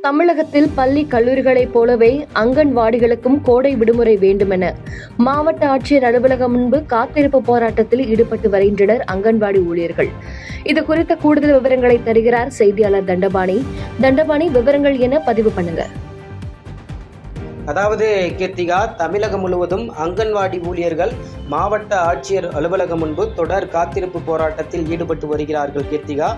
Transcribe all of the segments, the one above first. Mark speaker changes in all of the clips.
Speaker 1: தமிழகத்தில் பள்ளி கல்லூரிகளைப் போலவே அங்கன்வாடிகளுக்கும் கோடை விடுமுறை வேண்டுமென மாவட்ட ஆட்சியர் அலுவலகம் முன்பு காத்திருப்பு போராட்டத்தில் ஈடுபட்டு வருகின்றனர் அங்கன்வாடி ஊழியர்கள். இது குறித்த கூடுதல் விவரங்களை தருகிறார் செய்தியாளர் தண்டபாணி. விவரங்கள் என பதிவு பண்ணுங்க.
Speaker 2: அதாவது கீர்த்திகா, தமிழகம் முழுவதும் அங்கன்வாடி ஊழியர்கள் மாவட்ட ஆட்சியர் அலுவலகம் முன்பு தொடர் காத்திருப்பு போராட்டத்தில் ஈடுபட்டு வருகிறார்கள். கீர்த்திகா,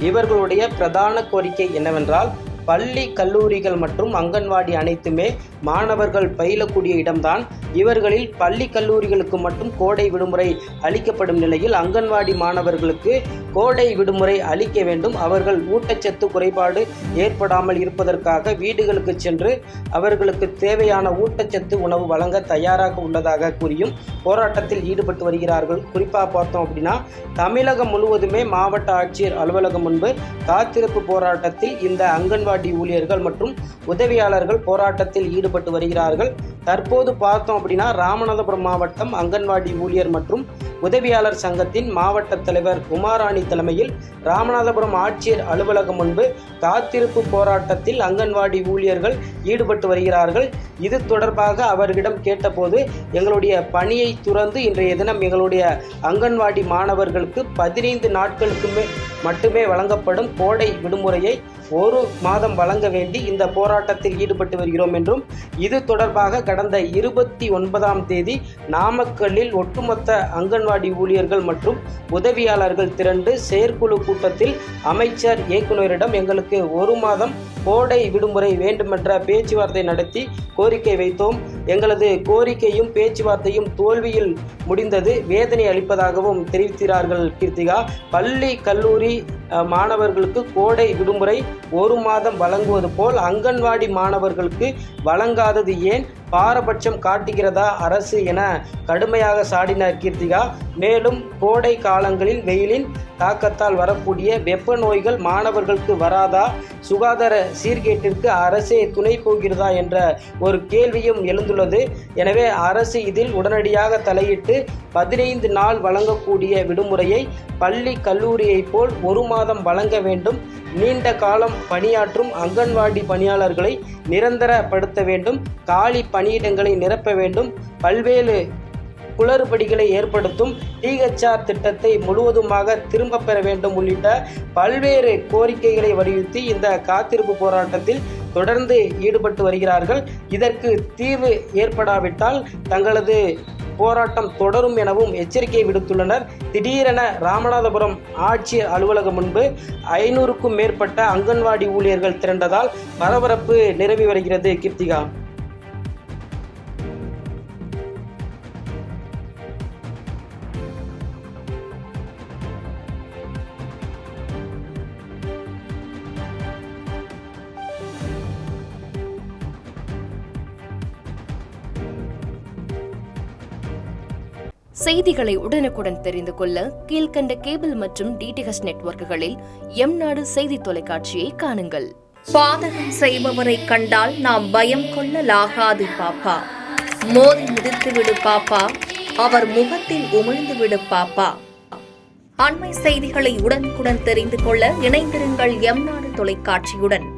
Speaker 2: இவர்களுடைய பிரதான கோரிக்கை என்னவென்றால், பள்ளி கல்லூரிகள் மற்றும் அங்கன்வாடி அனைத்துமே மாணவர்கள் பயிலக்கூடிய இடம்தான். இவர்களில் பள்ளி கல்லூரிகளுக்கு மட்டும் கோடை விடுமுறை அளிக்கப்படும் நிலையில் அங்கன்வாடி மாணவர்களுக்கு கோடை விடுமுறை அளிக்க வேண்டும். அவர்கள் ஊட்டச்சத்து குறைபாடு ஏற்படாமல் இருப்பதற்காக வீடுகளுக்கு சென்று அவர்களுக்கு தேவையான ஊட்டச்சத்து உணவு வழங்க தயாராக உள்ளதாக கூறியும் போராட்டத்தில் ஈடுபட்டு வருகிறார்கள். குறிப்பாக பார்த்தோம் அப்படின்னா, தமிழகம் முழுவதுமே மாவட்ட ஆட்சியர் அலுவலகம் முன்பு காத்திருப்பு போராட்டத்தில் இந்த அங்கன்வாடி ஊழியர்கள் மற்றும் உதவியாளர்கள் போராட்டத்தில் ஈடுபட்டு வருகிறார்கள். தற்போது பார்த்தோம் அப்படின்னா, ராமநாதபுரம் மாவட்டம் அங்கன்வாடி ஊழியர் மற்றும் உதவியாளர் சங்கத்தின் மாவட்ட தலைவர் உமாராணி தலைமையில் ராமநாதபுரம் ஆட்சியர் அலுவலகம் முன்பு காத்திருப்பு போராட்டத்தில் அங்கன்வாடி ஊழியர்கள் ஈடுபட்டு வருகிறார்கள். இது தொடர்பாக அவர்களிடம் கேட்டபோது, எங்களுடைய பணியை துறந்து இன்றைய தினம் எங்களுடைய அங்கன்வாடி மாணவர்களுக்கு 15 நாட்களுக்கு மட்டுமே வழங்கப்படும் கோடை விடுமுறையை 1 மாதம் வழங்க வேண்டி இந்த போராட்டத்தில் ஈடுபட்டு வருகிறோம் என்றும், இது தொடர்பாக கடந்த 29ஆம் தேதி நாமக்கல்லில் ஒட்டுமொத்த அங்கன்வாடி ஊழியர்கள் மற்றும் உதவியாளர்கள் திரண்டு செயற்குழு கூட்டத்தில் அமைச்சர் இயக்குநரிடம் எங்களுக்கு 1 மாதம் கோடை விடுமுறை வேண்டுமென்ற பேச்சுவார்த்தை நடத்தி கோரிக்கை வைத்தோம். எங்களது கோரிக்கையும் பேச்சுவார்த்தையும் தோல்வியில் முடிந்தது. வேதனை அளிப்பதாகவும் தெரிவிக்கிறார்கள். கீர்த்திகா, பள்ளி கல்லூரி மாணவர்களுக்கு கோடை விடுமுறை 1 மாதம் வழங்குவது போல் அங்கன்வாடி மாணவர்களுக்கு வழங்காதது ஏன்? பாரபட்சம் காட்டுகிறதா அரசு என கடுமையாக சாடினார் கீர்த்திகா. மேலும் கோடை காலங்களில் வெயிலின் தாக்கத்தால் வரக்கூடிய வெப்ப நோய்கள் மாணவர்களுக்கு வராதா? சுகாதார சீர்கேட்டிற்கு அரசே துணை போகிறதா என்ற ஒரு கேள்வியும் எழுந்துள்ளது. எனவே அரசு இதில் உடனடியாக தலையிட்டு 15 நாள் வழங்கக்கூடிய விடுமுறையை பள்ளி கல்லூரியை போல் 1 மாதம் வழங்க வேண்டும். நீண்ட காலம் பணியாற்றும் அங்கன்வாடி பணியாளர்களை நிரந்தரப்படுத்த வேண்டும். காலி பணியிடங்களை நிரப்ப வேண்டும். பல்வேறு குளறுபடிகளை ஏற்படுத்தும் THR திட்டத்தை முழுவதுமாக திரும்ப பெற வேண்டும் உள்ளிட்ட பல்வேறு கோரிக்கைகளை வலியுறுத்தி இந்த காத்திருப்பு போராட்டத்தில் தொடர்ந்து ஈடுபட்டு வருகிறார்கள். இதற்கு தீர்வு ஏற்படாவிட்டால் தங்களது போராட்டம் தொடரும் எனவும் எச்சரிக்கை விடுத்துள்ளனர். திடீரென ராமநாதபுரம் ஆட்சியர் அலுவலகம் முன்பு 500க்கும் மேற்பட்ட அங்கன்வாடி ஊழியர்கள் திரண்டதால் பரபரப்பு நிலவி வருகிறது. கீர்த்திகா,
Speaker 1: செய்திகளை உடனுக்குடன் தெரிந்து கொள்ள கீழ்கண்ட கேபிள் மற்றும் DTH நெட்வொர்க்குகளில் எம்நாடு செய்தி தொலைக்காட்சியை காணுங்கள்.
Speaker 3: பாதகம் செய்பவரை கண்டால் நாம் பயம் கொள்ளலாகாது பாப்பா. மோதி மிதித்து விடு பாப்பா, அவர் முகத்தில் உமிழ்ந்து விடு பாப்பா. அண்மை செய்திகளை உடனுக்குடன் தெரிந்து கொள்ள இணைந்திருங்கள் எம்நாடு தொலைக்காட்சியுடன்.